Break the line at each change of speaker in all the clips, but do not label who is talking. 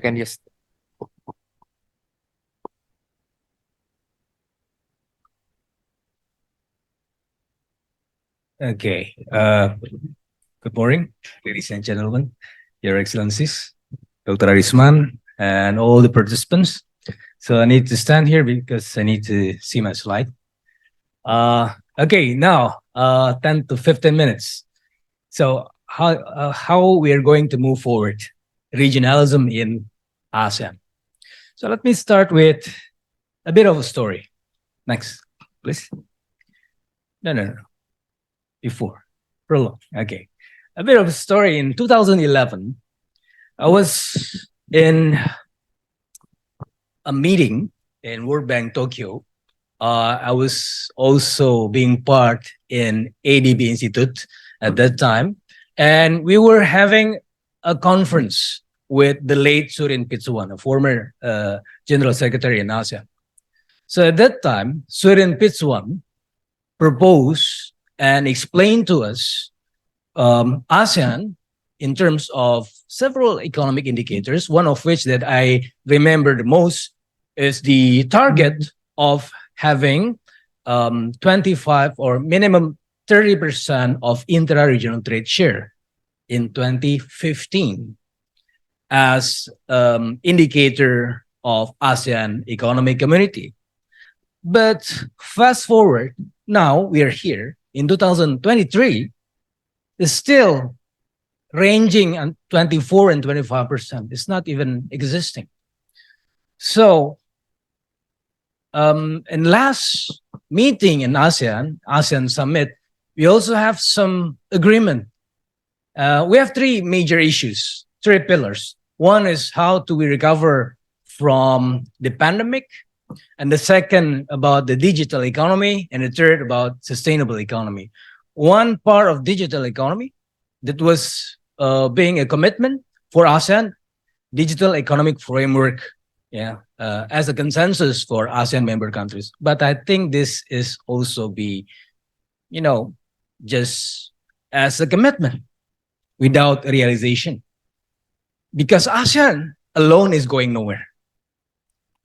Can just
Okay. Good morning, ladies and gentlemen, Your Excellencies, Dr. Arisman, and all the participants. So I need to stand here because I need to see my slide. Okay, now 10 to 15 minutes. So how we are going to move forward regionalism in ASEAN. So let me start with a bit of a story. Next, please. No. Before. Prologue. Okay. A bit of a story. In 2011, I was in a meeting in World Bank Tokyo. I was also being part in ADB Institute at that time. And we were having a conference with the late Surin Pitsuwan, a former General Secretary in ASEAN. So at that time, Surin Pitsuwan proposed and explained to us ASEAN in terms of several economic indicators, one of which that I remember the most is the target of having 25 or minimum 30% of intra-regional trade share in 2015 as indicator of ASEAN economic community. But fast forward, now we are here in 2023, is still ranging on 24 and 25%. It's not even existing. So in last meeting in ASEAN Summit, we also have some agreement. We have three major issues, three pillars. One is how do we recover from the pandemic, and the second about the digital economy, and the third about sustainable economy. One part of digital economy that was being a commitment for ASEAN, digital economic framework, as a consensus for ASEAN member countries. But I think this is also be, just as a commitment without realization, because ASEAN alone is going nowhere.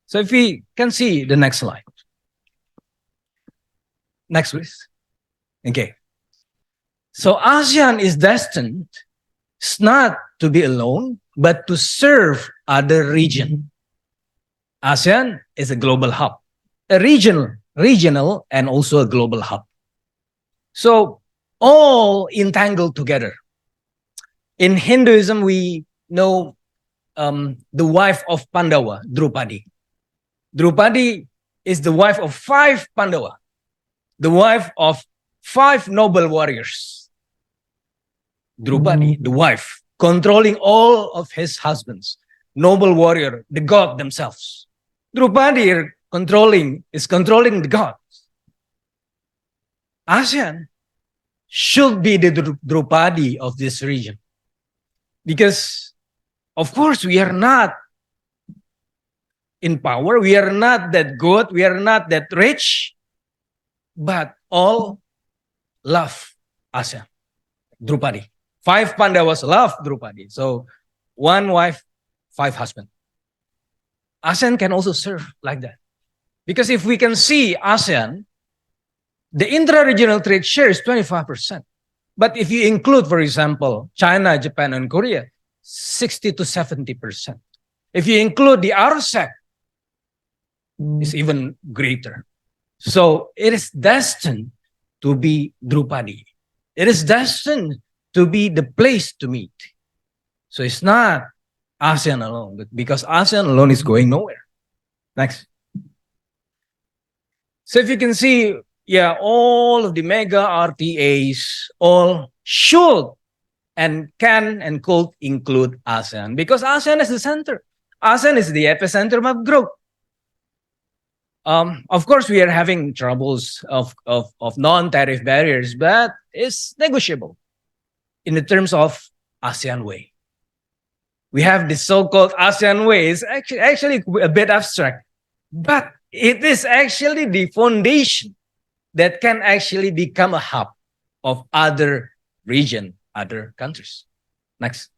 So if we can see the next slide. Next, please. Okay. So ASEAN is destined not to be alone, but to serve other region. ASEAN is a global hub, a regional, and also a global hub. So all entangled together. In Hinduism, we know the wife of Pandawa, Draupadi. Draupadi is the wife of 5 Pandava, the wife of 5 noble warriors. Draupadi, the wife, controlling all of his husbands, noble warrior, the god themselves. Draupadi is controlling the gods. ASEAN should be the Draupadi of this region. Because, of course, we are not in power. We are not that good. We are not that rich. But all love ASEAN. Draupadi. 5 Pandavas love Draupadi. So 1 wife, 5 husbands. ASEAN can also serve like that. Because if we can see ASEAN, the intra-regional trade share is 25%. But if you include, for example, China, Japan, and Korea, 60 to 70%. If you include the RCEP, it's even greater. So it is destined to be Draupadi. It is destined to be the place to meet. So it's not ASEAN alone, but because ASEAN alone is going nowhere. Next. So if you can see, all of the mega RTAs all should and can and could include ASEAN, because ASEAN is the center. ASEAN is the epicenter of growth. Of course, we are having troubles of non-tariff barriers, but it's negotiable in the terms of ASEAN Way. We have the so-called ASEAN Way. It's actually a bit abstract, but it is actually the foundation that can actually become a hub of other region, other countries. Next.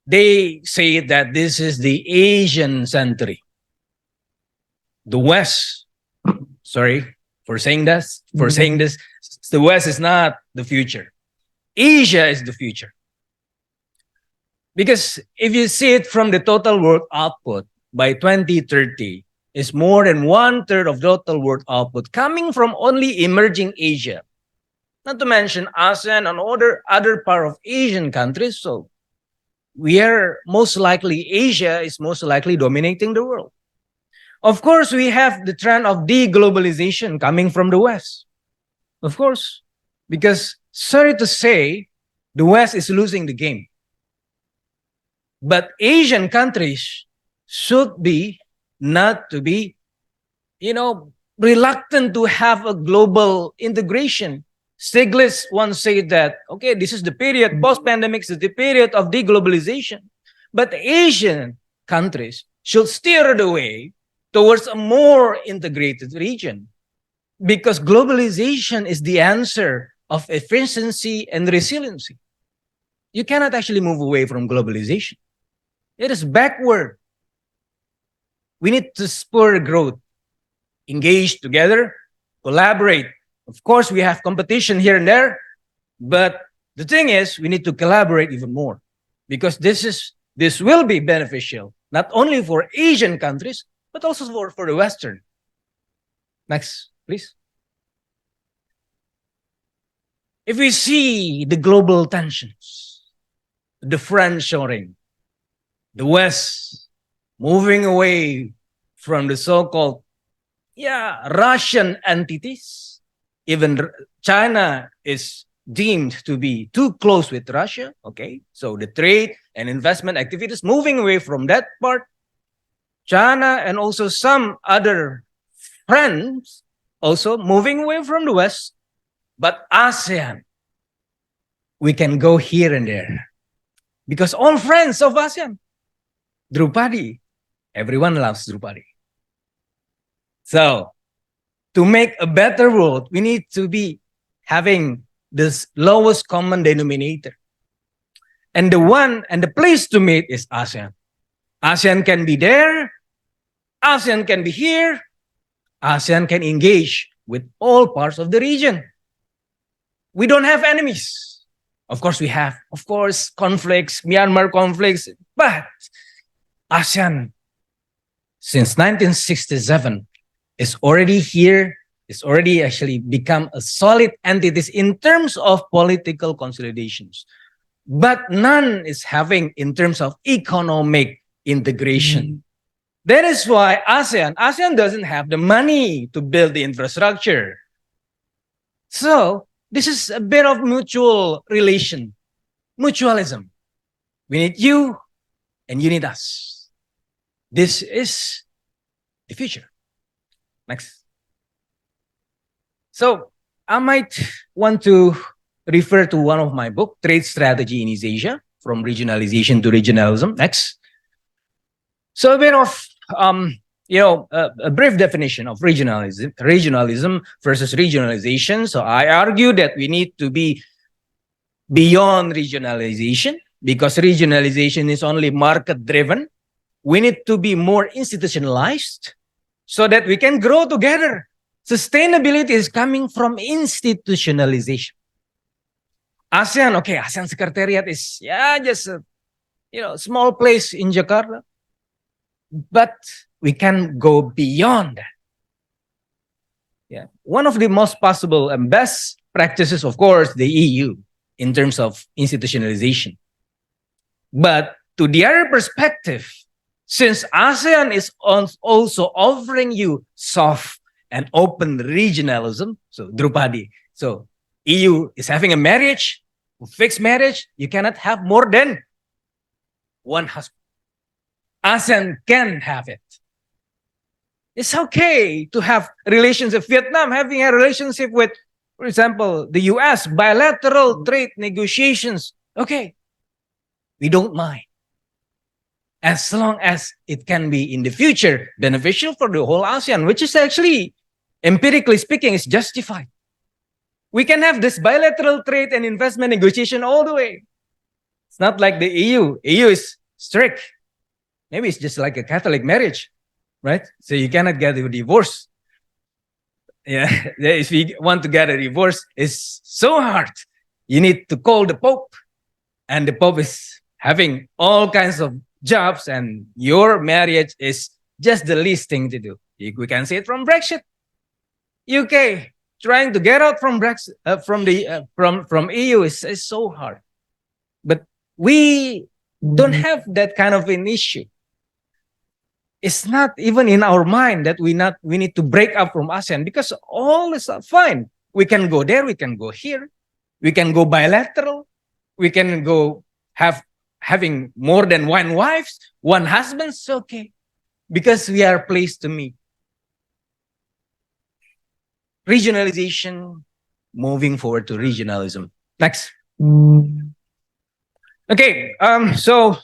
they say that this is the Asian century. The West, sorry for saying this, the West is not the future. Asia is the future. Because if you see it from the total world output by 2030, is more than 1/3 of total world output coming from only emerging Asia. Not to mention ASEAN and other part of Asian countries. So we are most likely, Asia is most likely dominating the world. Of course, we have the trend of deglobalization coming from the West. Of course, because sorry to say, the West is losing the game. But Asian countries should be not to be, reluctant to have a global integration. Stiglitz once said that, okay, this is the period, post-pandemic is the period of deglobalization. But Asian countries should steer the way towards a more integrated region. Because globalization is the answer of efficiency and resiliency. You cannot actually move away from globalization. It is backward. We need to spur growth, engage together, collaborate. Of course, we have competition here and there, but the thing is, we need to collaborate even more because this will be beneficial not only for Asian countries but also for the Western. Next, please. If we see the global tensions, the friendshoring, the West moving away from the so-called Russian entities. Even China is deemed to be too close with Russia. Okay, so the trade and investment activities moving away from that part. China and also some other friends also moving away from the West. But ASEAN, we can go here and there because all friends of ASEAN, Drupadi, everyone loves Drupadi. So, to make a better world, we need to be having this lowest common denominator. And the place to meet is ASEAN. ASEAN can be there, ASEAN can be here, ASEAN can engage with all parts of the region. We don't have enemies. Of course, we have, conflicts, Myanmar conflicts, but ASEAN, since 1967, is already here, is already actually become a solid entity in terms of political consolidations. But none is having in terms of economic integration. That is why ASEAN doesn't have the money to build the infrastructure. So, this is a bit of mutual relation, mutualism. We need you and you need us. This is the future. Next. So, I might want to refer to one of my book, Trade Strategy in East Asia, From Regionalization to Regionalism. Next. So, a bit of, a brief definition of regionalism versus regionalization. So, I argue that we need to be beyond regionalization because regionalization is only market-driven. We need to be more institutionalized so that we can grow together. Sustainability is coming from institutionalization. ASEAN Secretariat is just a small place in Jakarta. But we can go beyond that. Yeah. One of the most possible and best practices, of course, the EU in terms of institutionalization. But to the other perspective, since ASEAN is also offering you soft and open regionalism, so Drupadi, so EU is having a marriage, a fixed marriage, you cannot have more than one husband. ASEAN can have it. It's okay to have relations with Vietnam, having a relationship with, for example, the US, bilateral trade negotiations. Okay, we don't mind. As long as it can be in the future beneficial for the whole ASEAN, which is actually, empirically speaking, is justified. We can have this bilateral trade and investment negotiation all the way. It's not like the EU. EU is strict. Maybe it's just like a Catholic marriage, right? So you cannot get a divorce. Yeah, if you want to get a divorce, it's so hard. You need to call the Pope, and the Pope is having all kinds of jobs, and your marriage is just the least thing to do. We can see it from Brexit. UK trying to get out from Brexit, from EU is so hard. But we don't have that kind of an issue. It's not even in our mind that we need to break up from ASEAN, because all is fine. We can go there, we can go here, we can go bilateral, we can go having more than one wives, one husband. It's okay, because we are pleased to meet. Regionalization, moving forward to regionalism. Next. Okay, so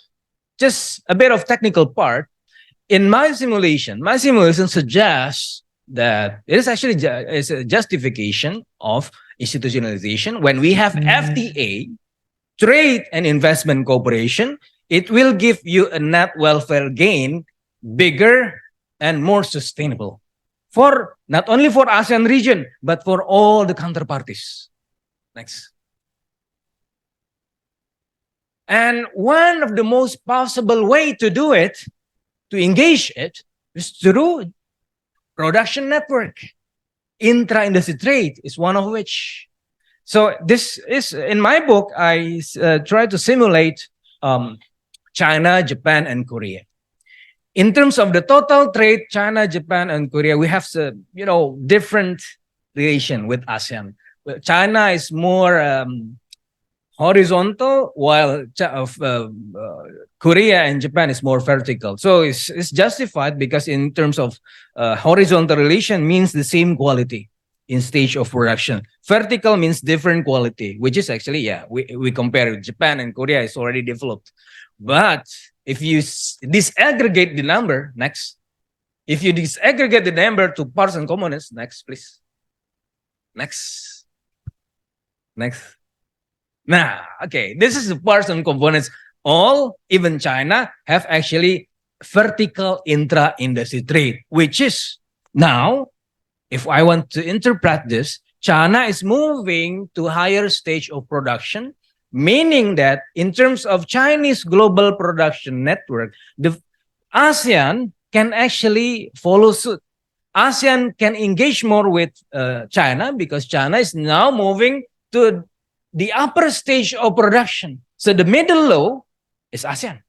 just a bit of technical part. In my simulation suggests that it is actually is a justification of institutionalization. When we have FTA, trade and investment cooperation, it will give you a net welfare gain bigger and more sustainable for not only for ASEAN region, but for all the counterparties. Next. And one of the most possible way to do it, to engage it, is through production network. Intra-industry trade is one of which. So this is, in my book, I try to simulate China, Japan, and Korea. In terms of the total trade, China, Japan, and Korea, we have different relation with ASEAN. China is more horizontal, while Korea and Japan is more vertical. So it's justified because in terms of horizontal relation means the same quality in stage of production. Vertical means different quality, which is actually, we compare Japan and Korea is already developed. But if you disaggregate the number, next. If you disaggregate the number to parts and components, next, please. Next. Now, okay, this is the parts and components. All, even China, have actually vertical intra-industry trade, which is now, if I want to interpret this, China is moving to higher stage of production, meaning that in terms of Chinese global production network, the ASEAN can actually follow suit. ASEAN can engage more with China because China is now moving to the upper stage of production. So the middle low is ASEAN.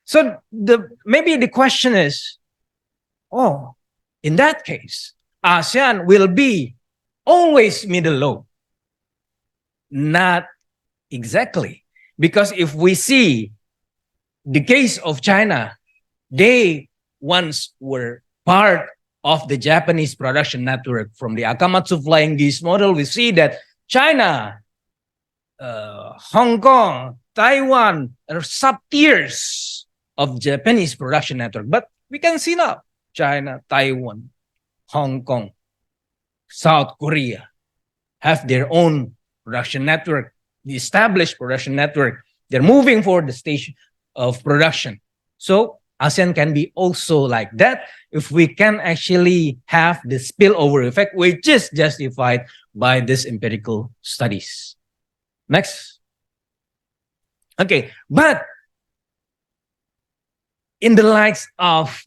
So maybe the question is, in that case, ASEAN will be always middle low. Not exactly. Because if we see the case of China, they once were part of the Japanese production network. From the Akamatsu flying geese model, we see that China, Hong Kong, Taiwan are sub-tiers of Japanese production network. But we can see now, China, Taiwan, Hong Kong, South Korea have their own production network, the established production network. They're moving for the stage of production. So ASEAN can be also like that if we can actually have the spillover effect, which is justified by these empirical studies. Next. Okay, but in the likes of,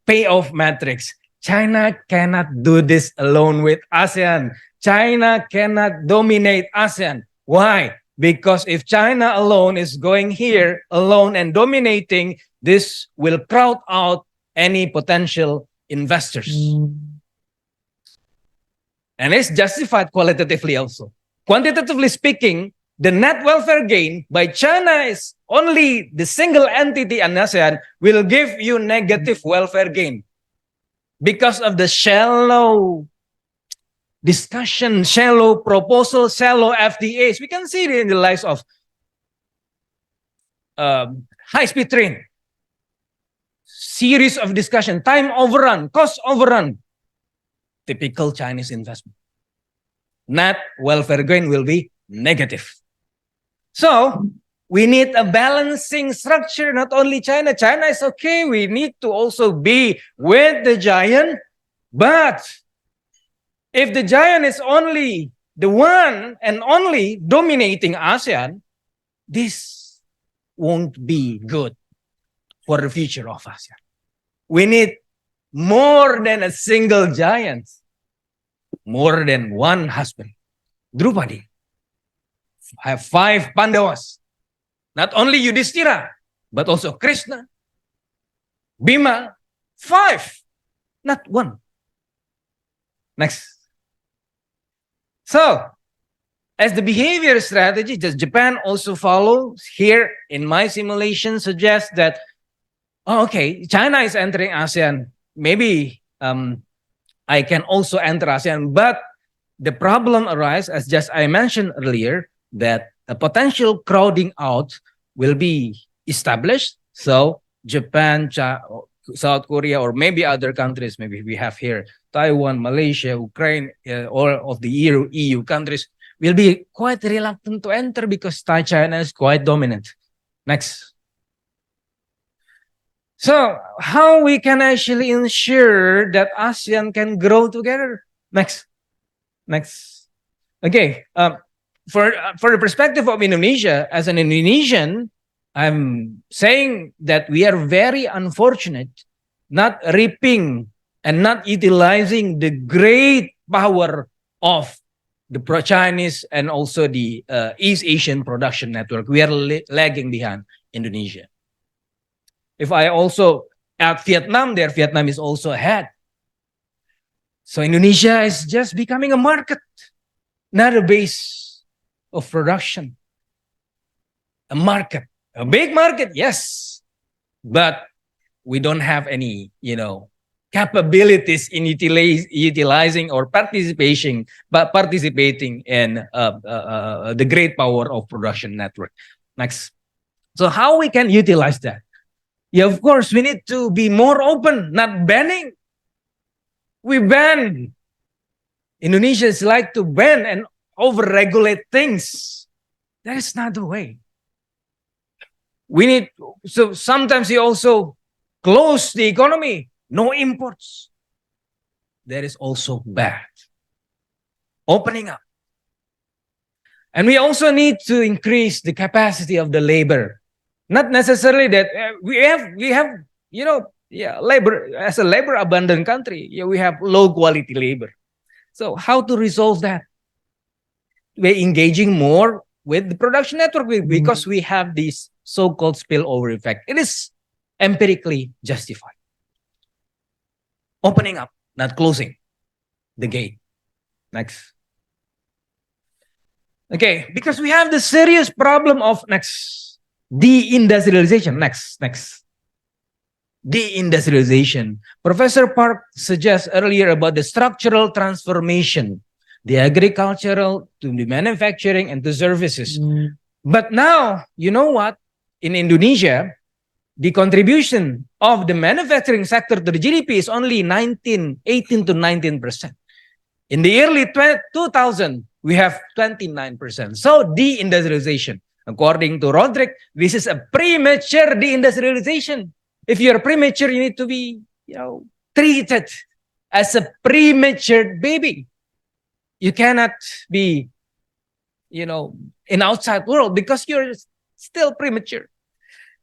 payoff metrics, China cannot do this alone with ASEAN. China cannot dominate ASEAN. Why? Because if China alone is going here alone and dominating, this will crowd out any potential investors. And it's justified qualitatively also. Quantitatively speaking, the net welfare gain by China is only the single entity in ASEAN will give you negative welfare gain because of the shallow discussion, shallow proposal, shallow FTAs. We can see it in the likes of high-speed train, series of discussion, time overrun, cost overrun. Typical Chinese investment. Net welfare gain will be negative. So, We need a balancing structure, not only China. China is okay. We need to also be with the giant. But if the giant is only the one and only dominating ASEAN, this won't be good for the future of ASEAN. We need more than a single giant, more than one husband. Drupadi have 5 Pandavas. Not only Yudhishthira, but also Krishna, Bhima, 5, not 1. Next. So, as the behavior strategy, does Japan also follow here in my simulation suggests that, okay, China is entering ASEAN. Maybe I can also enter ASEAN, but the problem arises, as just I mentioned earlier, that a potential crowding out will be established. So Japan, South Korea, or maybe other countries, maybe we have here Taiwan, Malaysia, Ukraine, all of the EU countries will be quite reluctant to enter because China is quite dominant. Next. So how we can actually ensure that ASEAN can grow together? Next. Okay. For the perspective of Indonesia, as an Indonesian, I'm saying that we are very unfortunate not reaping and not utilizing the great power of the pro-Chinese and also the East Asian production network. We are lagging behind Indonesia. If I also add Vietnam there, Vietnam is also ahead. So Indonesia is just becoming a market, not a base of production. A market, a big market, yes, but we don't have any, capabilities in utilizing or participating in the great power of production network. Next. So how we can utilize that? Yeah, of course, we need to be more open, not banning. We ban. Indonesians like to ban and over-regulate things. That is not the way. So sometimes we also close the economy. No imports. That is also bad. Opening up. And we also need to increase the capacity of the labor. Not necessarily that we have labor as a labor abundant country. Yeah, we have low quality labor. So how to resolve that? We're engaging more with the production network because we have this so-called spillover effect. It is empirically justified. Opening up, not closing the gate. Next. Okay, because we have the serious problem of deindustrialization. Next. Deindustrialization. Professor Park suggests earlier about the structural transformation, the agricultural to the manufacturing and the services. But now, you know what? In Indonesia, the contribution of the manufacturing sector to the GDP is only 18 to 19%. In the early 2000, we have 29%. So deindustrialization. According to Roderick, this is a premature deindustrialization. If you're premature, you need to be, treated as a premature baby. You cannot be, in outside world because you're still premature.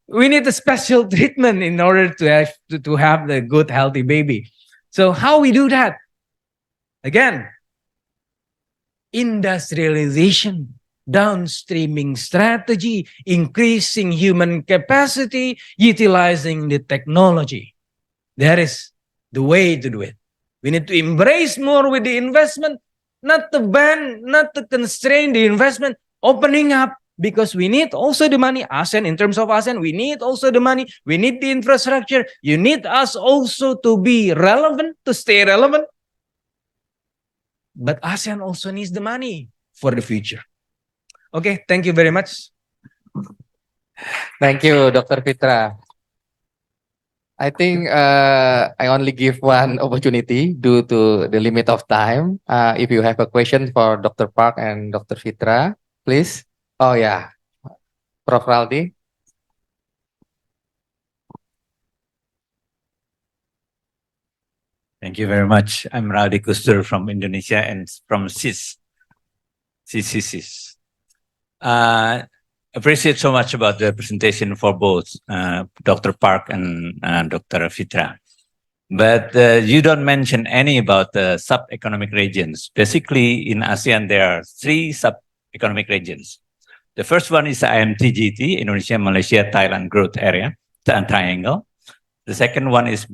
We need a special treatment in order to have the good, healthy baby. So how we do that? Again, industrialization, downstreaming strategy, increasing human capacity, utilizing the technology. That is the way to do it. We need to embrace more with the investment, not to ban, not to constrain the investment, opening up, because we need also the money. ASEAN, in terms of ASEAN, we need also the money. We need the infrastructure. You need us also to be relevant, to stay relevant. But ASEAN also needs the money for the future. Okay, thank you very much.
Thank you, Dr. Fitra. I think I only give one opportunity due to the limit of time. If you have a question for Dr. Park and Dr. Fitra, please. Oh yeah, Prof. Raldi.
Thank you very much. I'm Radi Kustur from Indonesia and from CCCs. Appreciate so much about the presentation for both Dr. Park and Dr. Fitra. But you don't mention any about the sub-economic regions. Basically, in ASEAN, there are 3 sub-economic regions. The first one is IMTGT, Indonesia, Malaysia, Thailand Growth Area, the Triangle. The second one is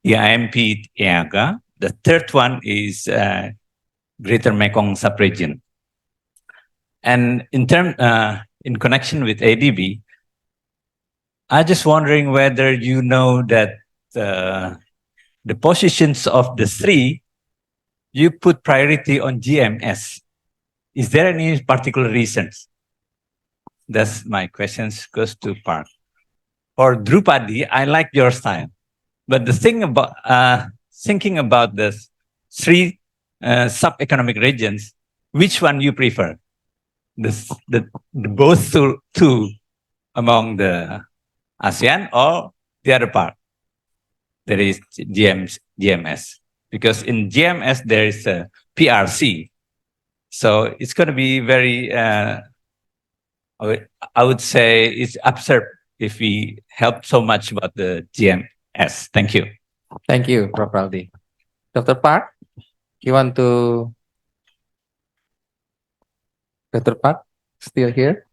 the IMP EAGA. The third one is Greater Mekong Subregion. And in connection with ADB, I'm just wondering whether you know that the positions of the 3, you put priority on GMS. Is there any particular reasons? That's my questions goes to Park. For Drupadi, I like your style. But the thing about thinking about the 3 sub-economic regions, which one you prefer? The both two among the ASEAN or the other part? There is GMS. Because in GMS, there is a PRC. So it's going to be very, I would say it's absurd if we help so much about the GMS. Thank you.
Thank you, Prof. Raldi. Dr. Park, you want to... Dr. Park, still here?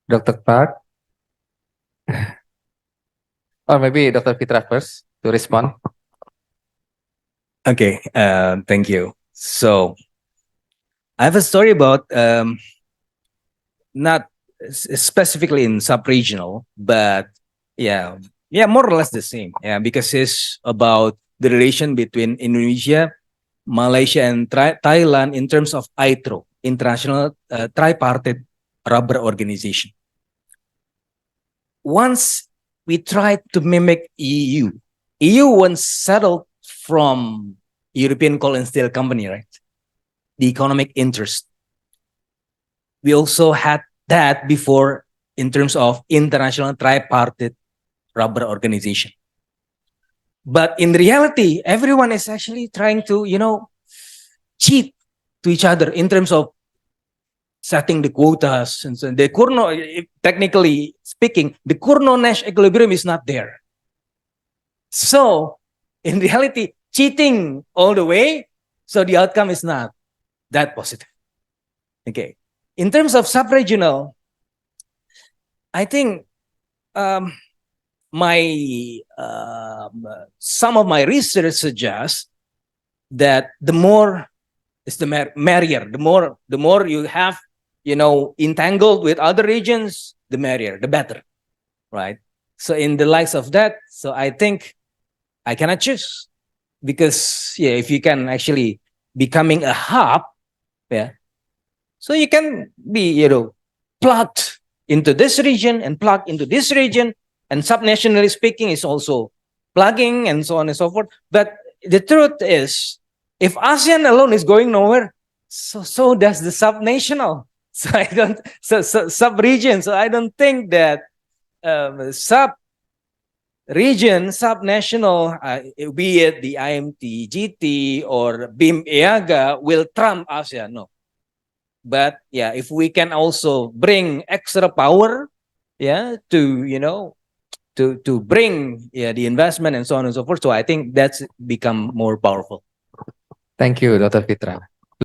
Dr. Park? Or maybe Dr. Fitra first to respond.
Okay, thank you. So I have a story about not specifically in sub-regional, but yeah, more or less the same. Yeah, because it's about the relation between Indonesia, Malaysia, and Thailand in terms of ITRO, International Tripartite Rubber Organization. Once we tried to mimic EU once settled from European Coal and Steel Company, right? The economic interest. We also had that before in terms of International Tripartite Rubber Organization. But in reality, everyone is actually trying to, cheat to each other in terms of setting the quotas. And so the Kurno, technically speaking, the Kurno-Nash equilibrium is not there. So in reality, cheating all the way, so the outcome is not that positive. Okay. In terms of sub-regional, I think some of my research suggests that the more is the merrier. The more you have, entangled with other regions, the merrier, the better, right? So in the likes of that, so I think I cannot choose, because if you can actually becoming a hub, so you can be, plugged into this region and plugged into this region, and subnationally speaking is also plugging and so on and so forth. But the truth is, if ASEAN alone is going nowhere, so does the subnational. Sub-region. So I don't think that sub-region, subnational, be it the IMT-GT or BIM-EAGA, will trump ASEAN. No. But if we can also bring extra power, to bring the investment and so on and so forth. So I think that's become more powerful.
Thank you, Dr. Fitra.